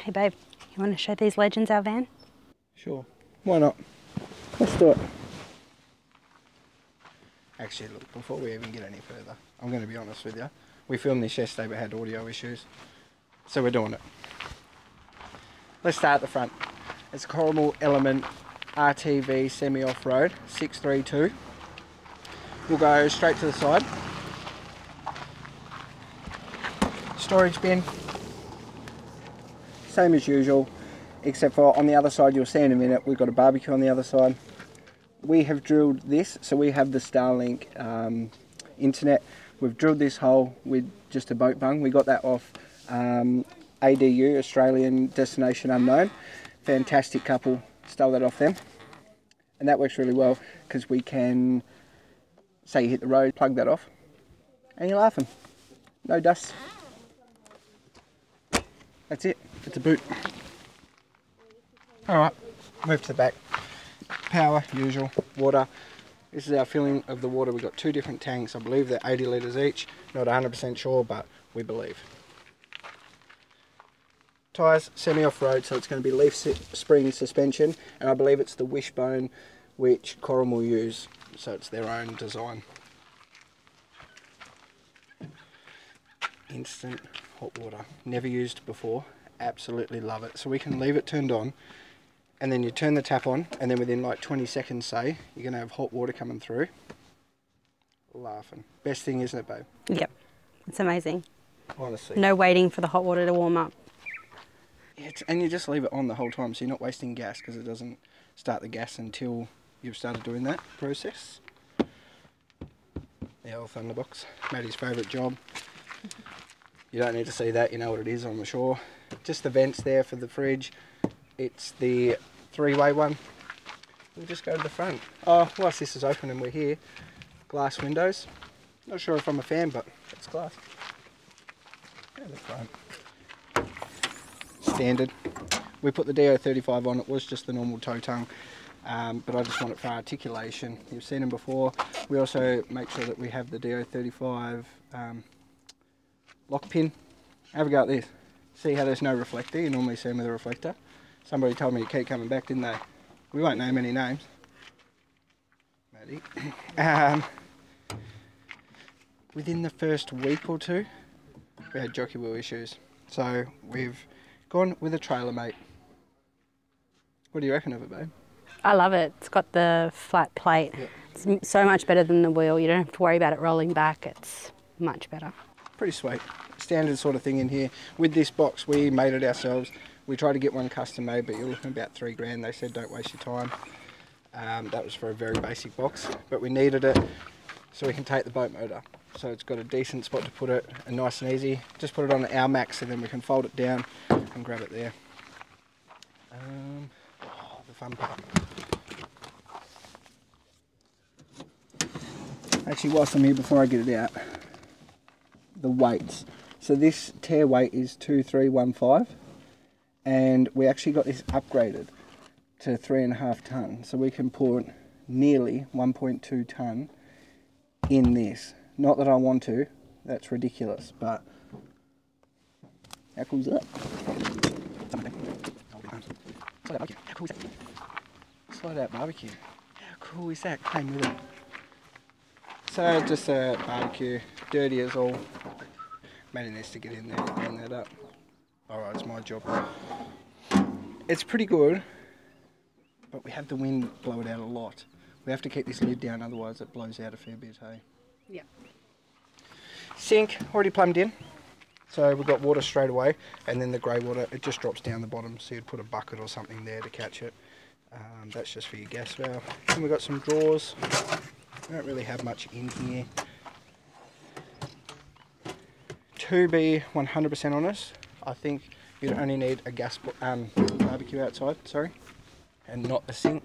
Hey babe, you want to show these legends our van? Sure, why not? Let's do it. Actually, look, before we even get any further, I'm going to be honest with you. We filmed this yesterday but had audio issues, so we're doing it. Let's start at the front. It's Coromal Element RTV semi-off-road 632. We'll go straight to the side. Storage bin, same as usual, except for on the other side, you'll see in a minute, we've got a barbecue on the other side. We have drilled this, so we have the Starlink internet. We've drilled this hole with just a boat bung. We got that off ADU, Australian Destination Unknown. Fantastic couple, stole that off them. And that works really well because we can, say you hit the road, plug that off, and you're laughing. No dust. That's it, it's a boot. Alright, move to the back. Power, usual, water. This is our filling of the water. We've got two different tanks. I believe they're 80 litres each. Not 100% sure, but we believe. Tyres, semi-off-road, so it's going to be leaf spring suspension. And I believe it's the wishbone which Coromal use. So it's their own design. Instant hot water. Never used before. Absolutely love it. So we can leave it turned on. And then you turn the tap on, and then within like 20 seconds, say, you're going to have hot water coming through. Laughing. Best thing, isn't it, babe? Yep. It's amazing. Honestly. No waiting for the hot water to warm up. Yeah, and you just leave it on the whole time, so you're not wasting gas, because it doesn't start the gas until you've started doing that process. The old Thunderbox. Maddie's favourite job. You don't need to see that, you know what it is, I'm sure. Just the vents there for the fridge. It's the three-way one. We'll just go to the front. Oh, whilst this is open and we're here, glass windows. Not sure if I'm a fan, but it's glass. Go to the front. Standard. We put the DO35 on. It was just the normal toe tongue, but I just want it for articulation. You've seen them before. We also make sure that we have the DO35 lock pin. Have a go at this. See how there's no reflector? You normally see them with a reflector. Somebody told me to keep coming back, didn't they? We won't name any names. Maddie. Within the first week or two, we had jockey wheel issues. So we've gone with a trailer mate. What do you reckon of it, babe? I love it. It's got the flat plate. Yep. It's so much better than the wheel. You don't have to worry about it rolling back. It's much better. Pretty sweet. Standard sort of thing in here. With this box, we made it ourselves. We tried to get one custom made, but you're looking about $3 grand. They said don't waste your time. That was for a very basic box, but we needed it so we can take the boat motor. So it's got a decent spot to put it, and nice and easy. Just put it on our max, and then we can fold it down and grab it there. The fun part. Actually, whilst I'm here, before I get it out, the weights. So this tear weight is 2315. And we actually got this upgraded to 3.5 tonne, so we can put nearly 1.2 tonne in this. Not that I want to, that's ridiculous, but how cool is that? How cool is that? Slide out barbecue. How cool is that? Came with it. So just a barbecue, dirty as all. Maddie needs to get in there and clean that up. Alright, it's my job. It's pretty good, but we have the wind blow it out a lot. We have to keep this lid down, otherwise it blows out a fair bit, hey? Yeah. Sink, already plumbed in. So we've got water straight away, and then the grey water, it just drops down the bottom, so you'd put a bucket or something there to catch it. That's just for your gas valve. Then we've got some drawers. We don't really have much in here. To be 100% honest, I think you'd only need a gas barbecue outside, sorry, and not a sink.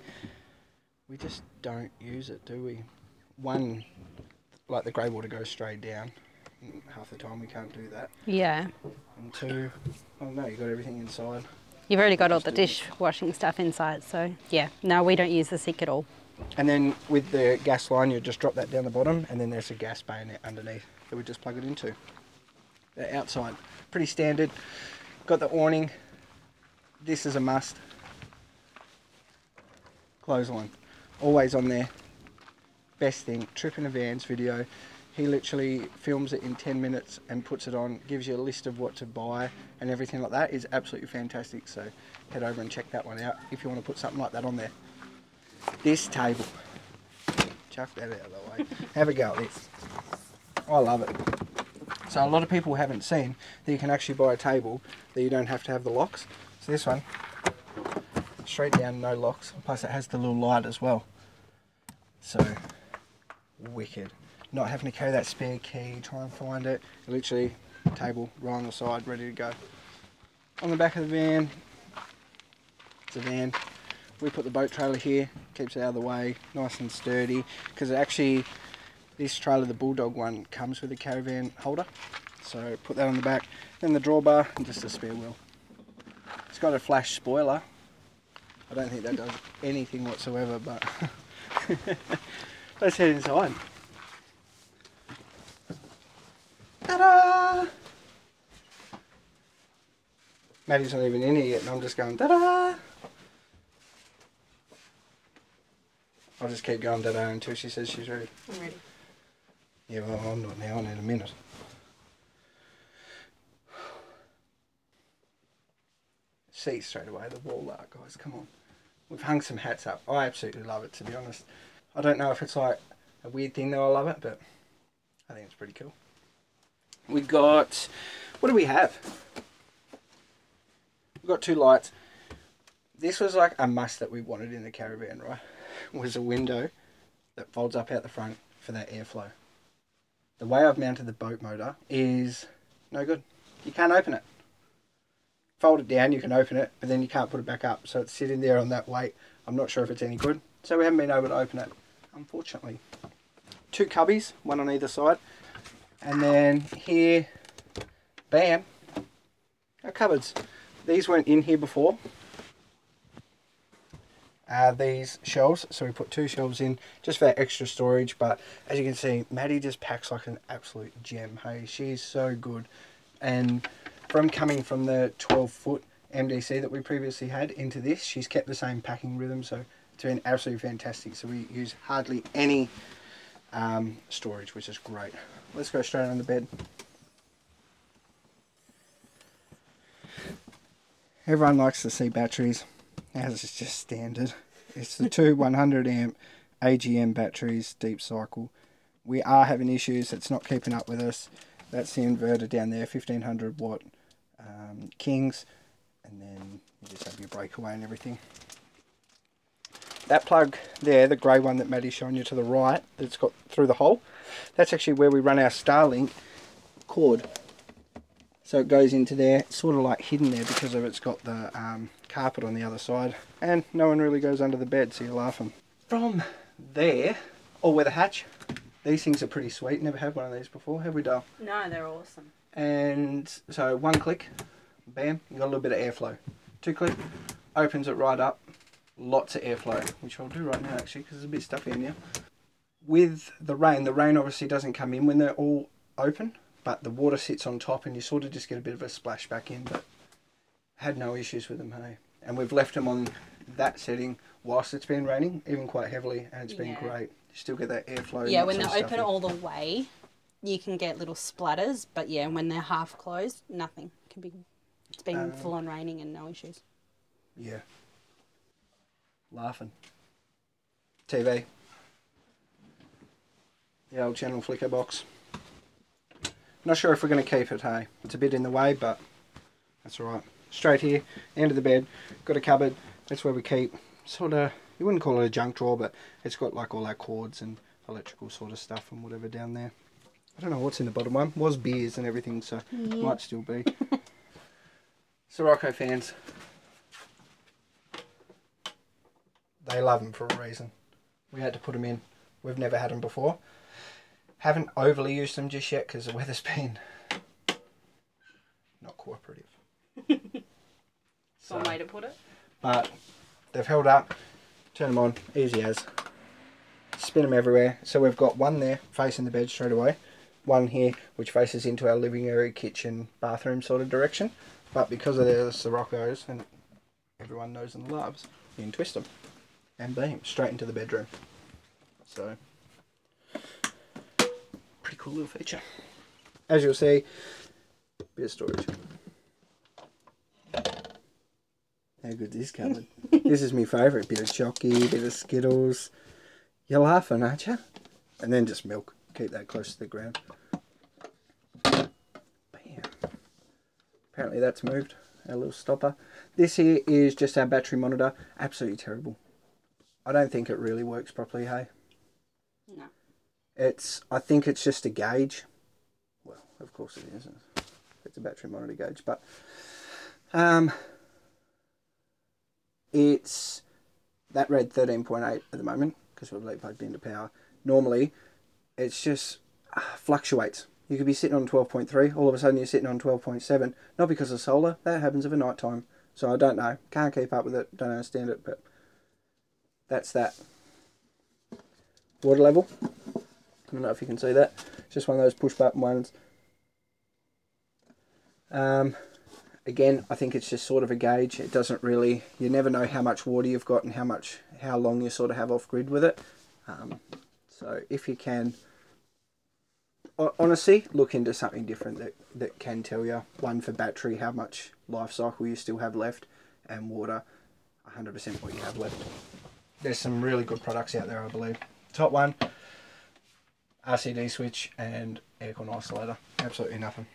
We just don't use it, do we? One, like the grey water goes straight down. Half the time we can't do that. Yeah. And two, oh no, you've got everything inside. You've already got all the dishwashing stuff inside, so yeah. No, we don't use the sink at all. And then with the gas line, you just drop that down the bottom, and then there's a gas bayonet underneath that we just plug it into. The outside, pretty standard. Got the awning, this is a must. Clothesline. Always on there. Best thing. Trip in a Van's video. He literally films it in 10 minutes and puts it on, gives you a list of what to buy and everything like that. Is absolutely fantastic. So head over and check that one out if you want to put something like that on there. This table. Chuck that out of the way. Have a go at this. I love it. So a lot of people haven't seen that you can actually buy a table that you don't have to have the locks. So this one, straight down, no locks. Plus it has the little light as well. So, wicked. Not having to carry that spare key, try and find it. Literally, table right on the side, ready to go. On the back of the van, it's a van. We put the boat trailer here, keeps it out of the way, nice and sturdy. Because actually, this trailer, the Bulldog one, comes with a caravan holder. So put that on the back. Then the drawbar and just a spare wheel. It's got a flash spoiler. I don't think that does anything whatsoever, but let's head inside. Ta-da! Maddie's not even in here yet and I'm just going ta-da! I'll just keep going ta-da until she says she's ready. I'm ready. Yeah, well, I'm not now, in a minute. See straight away the wall art, guys, come on. We've hung some hats up. I absolutely love it, to be honest. I don't know if it's like a weird thing that I love it, but I think it's pretty cool. We got, what do we have? We've got 2 lights. This was like a must that we wanted in the caravan, right? Was a window that folds up out the front for that airflow. The way I've mounted the boat motor is no good. You can't open it. Fold it down, you can open it, but then you can't put it back up. So it's sitting there on that weight. I'm not sure if it's any good. So we haven't been able to open it, unfortunately. 2 cubbies, one on either side. And then here, bam, our cupboards. These weren't in here before. These shelves, so we put 2 shelves in just for extra storage. But as you can see, Maddie just packs like an absolute gem. Hey, she's so good. And from coming from the 12-foot MDC that we previously had into this, she's kept the same packing rhythm, so it's been absolutely fantastic. So we use hardly any storage, which is great. Let's go straight on the bed. Everyone likes to see batteries, as is just standard. It's the 2 100 amp AGM batteries, deep cycle. We are having issues, it's not keeping up with us. That's the inverter down there, 1500 watt Kings, and then you just have your breakaway and everything. That plug there, the grey one that Maddie's showing you to the right, that's got through the hole, that's actually where we run our Starlink cord. So it goes into there, it's sort of like hidden there because of it's got the carpet on the other side, and no one really goes under the bed, so you're laughing. From there, all-weather hatch. These things are pretty sweet, never had one of these before, have we, Dale? No, they're awesome. And so 1 click, bam, you got a little bit of airflow. 2 click, opens it right up, lots of airflow, which I'll do right now actually because it's a bit stuffy in here. With the rain obviously doesn't come in when they're all open, but the water sits on top and you sort of just get a bit of a splash back in, but had no issues with them, hey. And we've left them on that setting whilst it's been raining, even quite heavily, and it's been great. You still get that airflow. Yeah, when they're open all the way, you can get little splatters, but yeah, when they're half closed, nothing. It's been full on raining and no issues. Yeah. Laughing. TV. The old channel flicker box. Not sure if we're going to keep it, hey. It's a bit in the way, but that's alright. Straight here, end of the bed, got a cupboard. That's where we keep sort of, you wouldn't call it a junk drawer, but it's got like all our cords and electrical sort of stuff and whatever down there. I don't know what's in the bottom one. Was beers and everything, so might still be. Sirocco fans. They love them for a reason. We had to put them in. We've never had them before. Haven't overly used them just yet because the weather's been not cooperative. One way to put it. But they've held up. Turn them on, easy as. Spin them everywhere. So we've got one there facing the bed straight away. One here which faces into our living area, kitchen, bathroom sort of direction. But because of the Siroccos and everyone knows and loves, you can twist them and beam straight into the bedroom. So, pretty cool little feature. As you'll see, bit of storage. How good is cupboard? This is my favourite. Bit of chocky, bit of Skittles. You're laughing, aren't you? And then just milk. Keep that close to the ground. Bam. Apparently that's moved. Our little stopper. This here is just our battery monitor. Absolutely terrible. I don't think it really works properly, hey? No. I think it's just a gauge. Well, of course it isn't. It's a battery monitor gauge, but it's that read 13.8 at the moment because we've lead plugged into power. Normally, it's just fluctuates. You could be sitting on 12.3, all of a sudden you're sitting on 12.7. Not because of solar, that happens over night time. So I don't know, can't keep up with it, don't understand it, but that's that. Water level, I don't know if you can see that. It's just one of those push button ones. Again, I think it's just sort of a gauge. It doesn't really, you never know how much water you've got and how long you sort of have off grid with it. So if you can, honestly, look into something different that can tell you, one for battery, how much life cycle you still have left, and water, 100% what you have left. There's some really good products out there, I believe. Top one, RCD switch and aircon isolator. Absolutely nothing.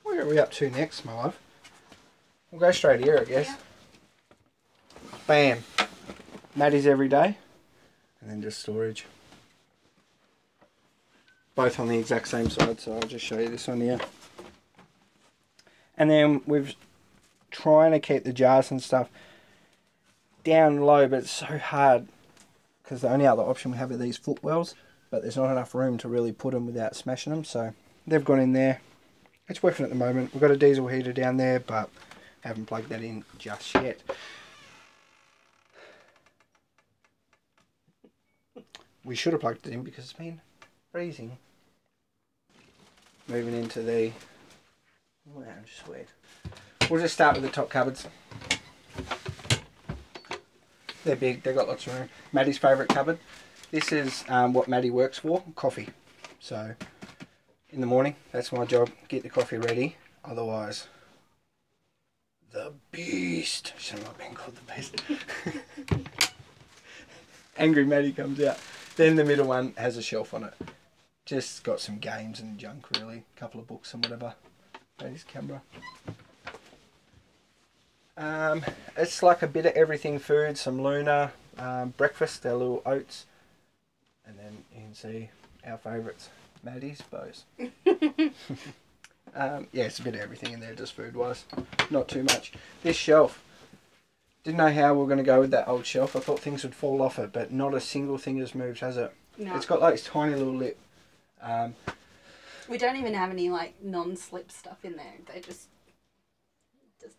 Where are we up to next, my love? We'll go straight here, I guess. Yeah. Bam. Maddie's every day. And then just storage. Both on the exact same side, so I'll just show you this one here. And then we're trying to keep the jars and stuff down low, but it's so hard because the only other option we have are these footwells, but there's not enough room to really put them without smashing them, so they've gone in there. It's working at the moment. We've got a diesel heater down there, but haven't plugged that in just yet. We should have plugged it in because it's been freezing. Moving into the... Wow, just weird. We'll just start with the top cupboards. They're big, they've got lots of room. Maddie's favourite cupboard. This is what Maddie works for, coffee. So, in the morning, that's my job, get the coffee ready. Otherwise, the beast. Should have not been called the beast. Angry Maddie comes out. Then the middle one has a shelf on it. Just got some games and junk, really. A couple of books and whatever. Maddie's camera. It's like a bit of everything food, some Luna, breakfast, their little oats, and then you can see our favourites, Maddie's bows. Yeah, it's a bit of everything in there, just food wise, not too much. This shelf, didn't know how we were going to go with that old shelf. I thought things would fall off it, but not a single thing has moved, has it? No. It's got like this tiny little lip. We don't even have any like non-slip stuff in there. They just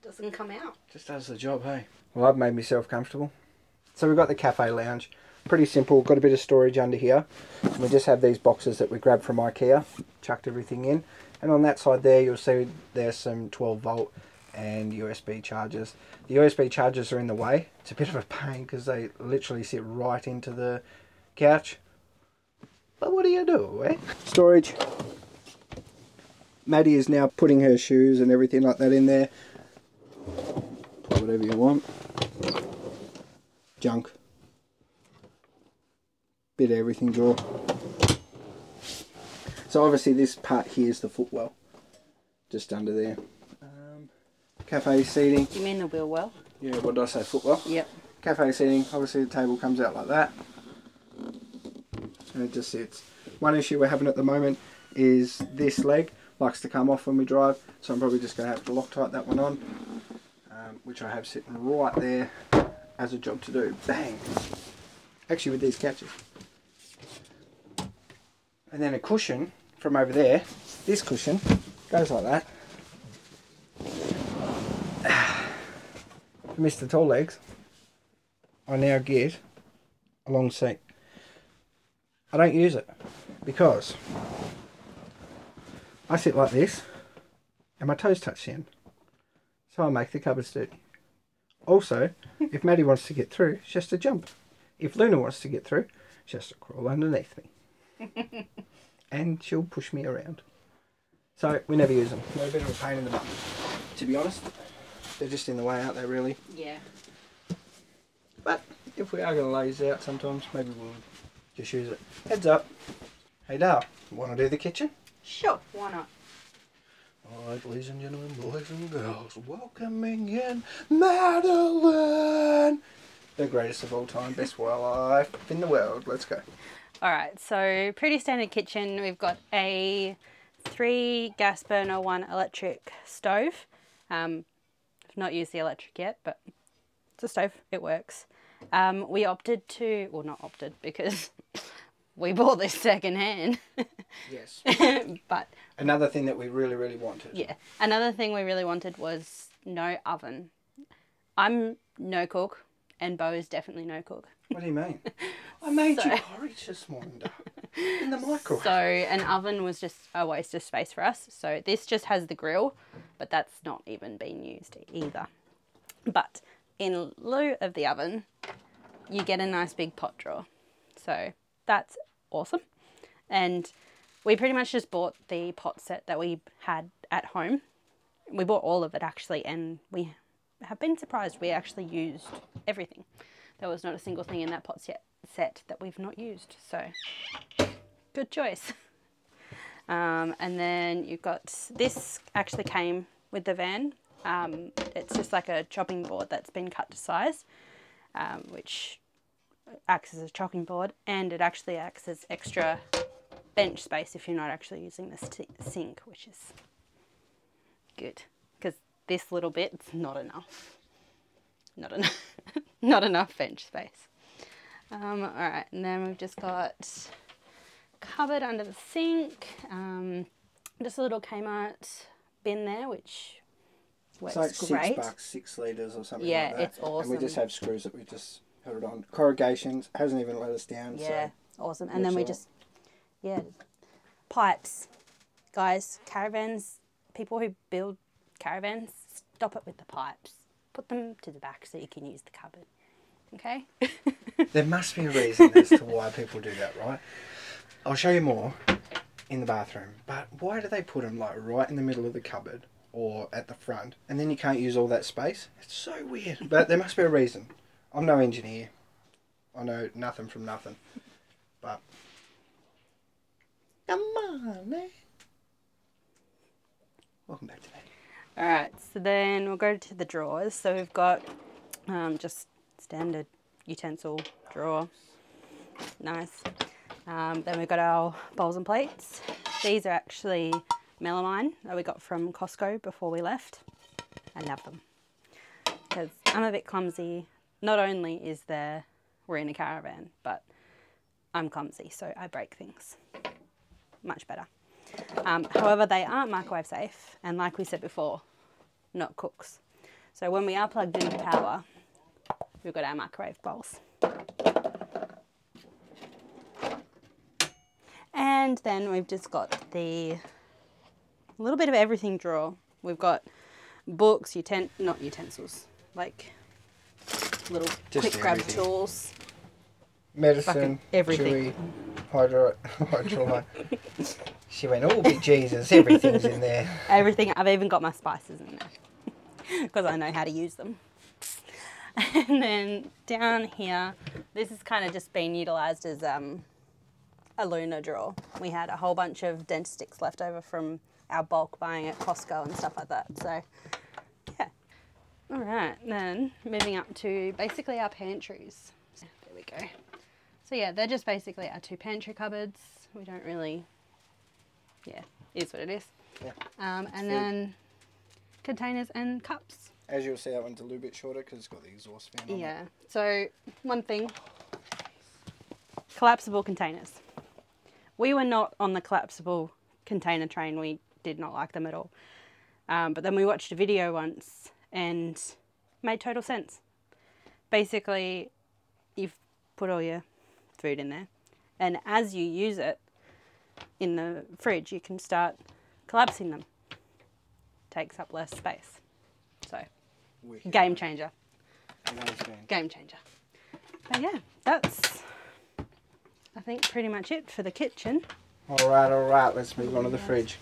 doesn't come out. Just does the job, hey? Well, I've made myself comfortable. So we've got the cafe lounge. Pretty simple. Got a bit of storage under here. And we just have these boxes that we grabbed from IKEA. Chucked everything in. And on that side there, you'll see there's some 12 volt and USB chargers. The USB chargers are in the way. It's a bit of a pain because they literally sit right into the couch. But what do you do, eh? Storage. Maddie is now putting her shoes and everything like that in there. Put whatever you want. Junk. Bit of everything drawer. So obviously this part here is the footwell. Just under there. Cafe seating. You mean the wheel well? Yeah, what did I say? Footwell? Yep. Cafe seating. Obviously the table comes out like that. And it just sits. One issue we're having at the moment is this leg likes to come off when we drive, so I'm probably just going to have to Loctite that one on, which I have sitting right there as a job to do. Bang! Actually with these couches. And then a cushion from over there, this cushion goes like that. For Mr. Tall Legs, I now get a long seat. I don't use it because I sit like this and my toes touch the end. So I make the cupboard sturdy. Also, if Maddie wants to get through, she has to jump. If Luna wants to get through, she has to crawl underneath me. And she'll push me around. So we never use them. They're a bit of a pain in the butt, to be honest. They're just in the way, aren't they, really? Yeah. But if we are going to lay these out sometimes, maybe we'll just use it. Heads up. Hey Dale, want to do the kitchen? Sure, why not? Alright, ladies and gentlemen, boys and girls, welcoming in Madeline! The greatest of all time, best wildlife in the world. Let's go. Alright, so pretty standard kitchen. We've got a 3 gas burner, 1 electric stove. I've not used the electric yet, but it's a stove, it works. We opted to, well not opted because we bought this second hand. Yes. But another thing that we really, really wanted. yeah, another thing we really wanted was no oven. I'm no cook, and Bo is definitely no cook. What do you mean? I made you porridge this morning, in the microwave. So an oven was just a waste of space for us. So this just has the grill, but that's not even being used either. But in lieu of the oven, you get a nice big pot drawer. So that's awesome. And we pretty much just bought the pot set that we had at home. We bought all of it actually, and we have been surprised we actually used everything. There was not a single thing in that pot set that we've not used. So good choice. And then you've got, this actually came with the van. It's just like a chopping board that's been cut to size, which acts as a chopping board, and it actually acts as extra bench space if you're not actually using the sink, which is good because this little bit's not enough. Not enough bench space. All right, and then we've just got cupboard under the sink. Just a little Kmart bin there, which works it's like great. $6, 6 litres or something Yeah, like that. it's awesome. And we just have screws that we just held it on. Corrugations hasn't even let us down. Yeah, so awesome. And then we just, pipes. Guys, caravans, people who build caravans, stop it with the pipes. Put them to the back so you can use the cupboard. Okay? There must be a reason as to why people do that, right? I'll show you more in the bathroom. But why do they put them like right in the middle of the cupboard or at the front, and then you can't use all that space? It's so weird. But there must be a reason. I'm no engineer. I know nothing from nothing. But come on, man. Welcome back to me. Alright, so then we'll go to the drawers. So we've got just standard utensil drawer. Nice. Then we've got our bowls and plates. These are actually melamine that we got from Costco before we left. I love them because I'm a bit clumsy. Not only is we're in a caravan, but I'm clumsy, so I break things. Much better. However, they aren't microwave safe, and like we said before, not cooks. So when we are plugged into power, we've got our microwave bowls. And then we've just got the little bit of everything drawer. We've got books, not utensils, like little Just quick grab everything. tools. Medicine, everything. chewy, hydrolyte. She went, oh, big Jesus, everything's in there. Everything. I've even got my spices in there because I know how to use them. And then down here, this has kind of just been utilised as a Luna drawer. We had a whole bunch of dentist left over from our bulk buying at Costco and stuff like that. So, yeah. All right, then moving up to basically our pantries. So, there we go. So yeah, they're just basically our 2 pantry cupboards. We don't really, is what it is. Yeah. And then containers and cups. As you'll see, that one's a little bit shorter because it's got the exhaust fan on it. Yeah, so one thing, collapsible containers. We were not on the collapsible container train. We did not like them at all. But then we watched a video once and made total sense. Basically, you've put all your food in there, and as you use it in the fridge, you can start collapsing them. Takes up less space. So Wicked. Game changer. It has been. Game changer. But yeah, that's, I think, pretty much it for the kitchen. Alright, let's move on to the fridge.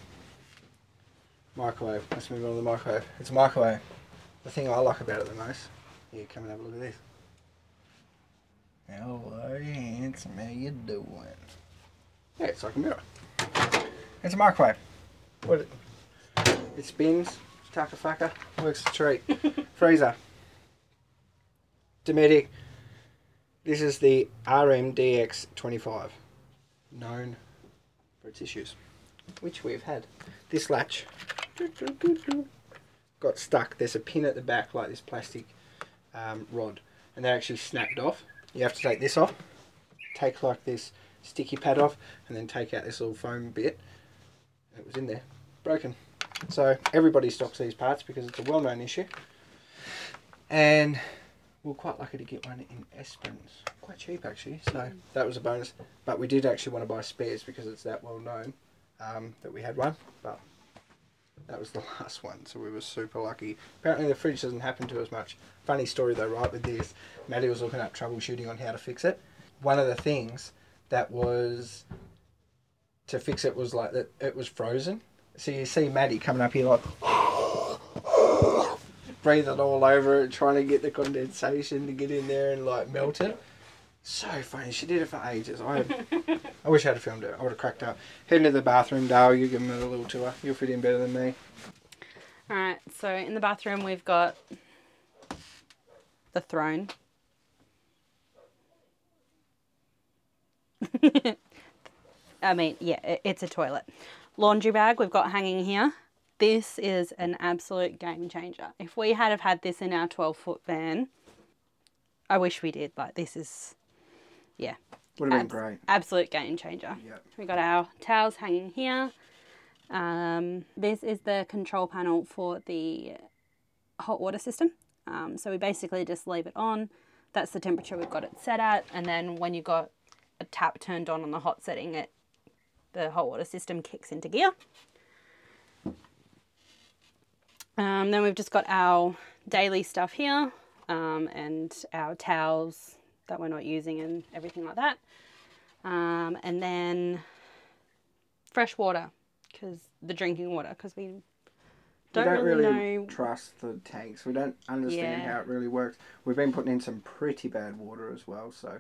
Microwave. Let's move on to the microwave. It's a microwave. The thing I like about it the most. Here, come and have a look at this. Hello, handsome. How you doing? Yeah, it's like a mirror. It's a microwave. It spins. Tucker fucker. Works a treat. Freezer. Dometic. This is the RMDX25. Known for its issues, which we've had. This latch got stuck. There's a pin at the back, like this plastic rod, and they actually snapped off. You have to take this off, take like this sticky pad off, and then take out this little foam bit. It was in there, broken. So everybody stocks these parts because it's a well-known issue, and we're quite lucky to get one in Esperance. Quite cheap actually, so that was a bonus. But we did actually want to buy spares because it's that well known that we had one, but that was the last one, so we were super lucky. Apparently the fridge doesn't happen to us much. Funny story though, right, with this, Maddie was looking up troubleshooting on how to fix it. One of the things that was to fix it was like that it was frozen. So you see Maddie coming up here like breathing all over it, trying to get the condensation to get in there and like melt it. So funny. She did it for ages. I wish I had filmed it. I would have cracked up. Heading to the bathroom, Dale. You give them a little tour. You'll fit in better than me. Alright, so in the bathroom we've got the throne. I mean, yeah, it's a toilet. Laundry bag we've got hanging here. This is an absolute game changer. If we had have had this in our 12-foot van, I wish we did. Like, this is, yeah. Would have been great. Absolute game changer. Yep. We got our towels hanging here. This is the control panel for the hot water system. So we basically just leave it on. That's the temperature we've got it set at. And then when you've got a tap turned on the hot setting, the hot water system kicks into gear. Then we've just got our daily stuff here, and our towels that we're not using and everything like that. And then fresh water, because the drinking water, because we don't really trust the tanks. We don't understand how it really works. We've been putting in some pretty bad water as well, so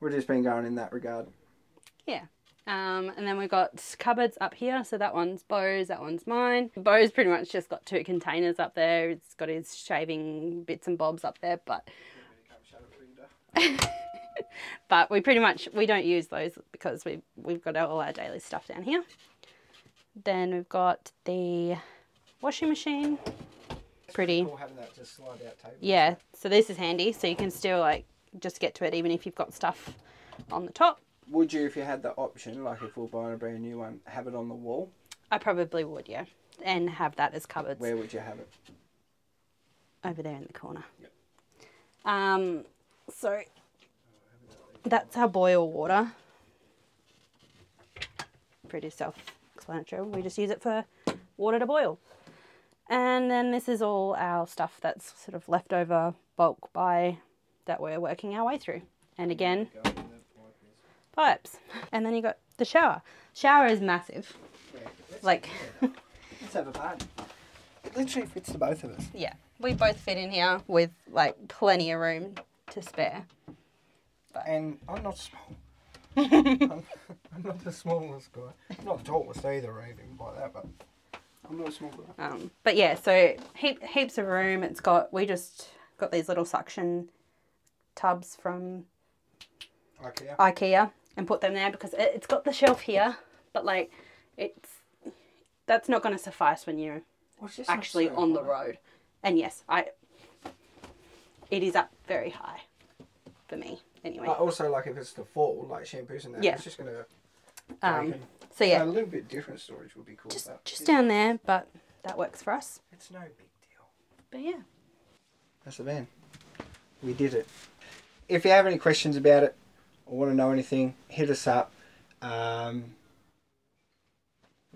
we've just been going in that regard. Yeah. And then we've got cupboards up here. So that one's Bo's, that one's mine. Bo's pretty much just got 2 containers up there. It's got his shaving bits and bobs up there, but but we don't use those because we've got all our daily stuff down here. Then we've got the washing machine. Pretty cool having that just slide out table. Yeah, so this is handy, so you can still like just get to it even if you've got stuff on the top. Would you, if you had the option, like if we're buying a brand new one, have it on the wall? I probably would, yeah. And have that as cupboards. Where would you have it? Over there in the corner. Yep. So that's our boil water. Pretty self-explanatory. We just use it for water to boil. And then this is all our stuff that's sort of leftover bulk buy that we're working our way through. And again, pipes. And then you got the shower. Shower is massive. Yeah, like, let's have a party. It literally fits the both of us. Yeah, we both fit in here with like plenty of room to spare. But and I'm not small. I'm not the smallest guy. I'm not the tallest either, or anything like that, but I'm not a small guy. But yeah, so heaps of room. We just got these little suction tubs from IKEA and put them there because it's got the shelf here, but like that's not going to suffice when you're actually on the road. And yes, it is up very high for me anyway. Also, like if it's the fall, like shampoos and that, it's just going to so yeah, a little bit different storage would be cool. Just down there, but that works for us. It's no big deal. But yeah. That's the van. We did it. If you have any questions about it or want to know anything, hit us up. Let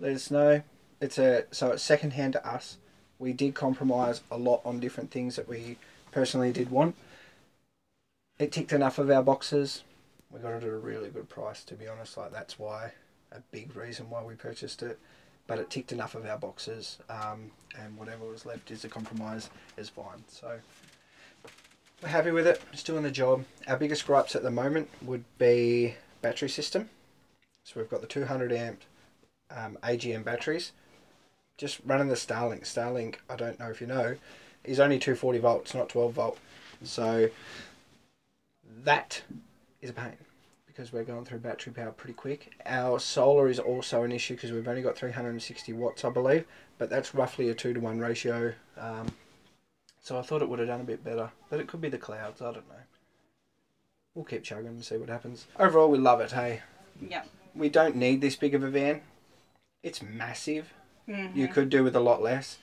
us know. So it's second hand to us. We did compromise a lot on different things that we personally did want. It ticked enough of our boxes. We got it at a really good price, to be honest. Like, that's why, a big reason why we purchased it. But it ticked enough of our boxes, and whatever was left is a compromise is fine. So we're happy with it. It's doing the job. Our biggest gripes at the moment would be battery system. So we've got the 200 amp AGM batteries. Just running the Starlink. Starlink, I don't know if you know, is only 240 volts, not 12 volt. So that is a pain, because we're going through battery power pretty quick. Our solar is also an issue because we've only got 360 watts, I believe, but that's roughly a 2-to-1 ratio. So I thought it would have done a bit better, but it could be the clouds, I don't know. We'll keep chugging and see what happens. Overall, we love it, hey? Yep. We don't need this big of a van. It's massive. You could do with a lot less.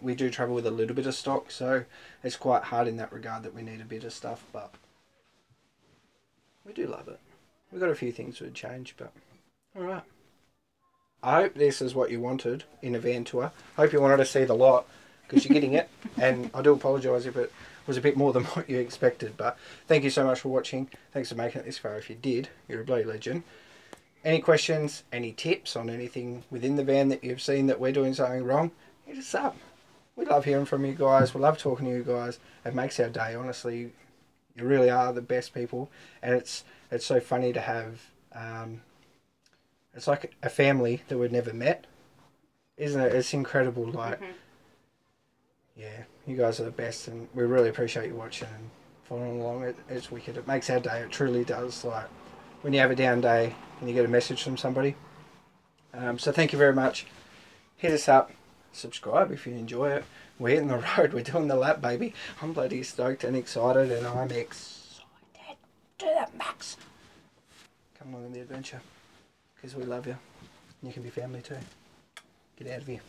We do travel with a little bit of stock, so it's quite hard in that regard that we need a bit of stuff, but we do love it. We've got a few things to change, but alright. I hope this is what you wanted in a van tour. I hope you wanted to see the lot, because you're getting it, and I do apologise if it was a bit more than what you expected, but thank you so much for watching. Thanks for making it this far. If you did, you're a bloody legend. Any questions, any tips on anything within the van that you've seen that we're doing something wrong, hit us up. We love hearing from you guys. We love talking to you guys. It makes our day, honestly. You really are the best people, and it's so funny to have. It's like a family that we've never met, isn't it? It's incredible. Like, yeah, you guys are the best, and we really appreciate you watching and following along. It's wicked. It makes our day. It truly does. Like, when you have a down day and you get a message from somebody. So thank you very much. Hit us up. Subscribe if you enjoy it. We're hitting the road. We're doing the lap, baby. I'm bloody stoked and excited, and I'm excited to the max. Come along in the adventure, because we love you. You can be family too. Get out of here.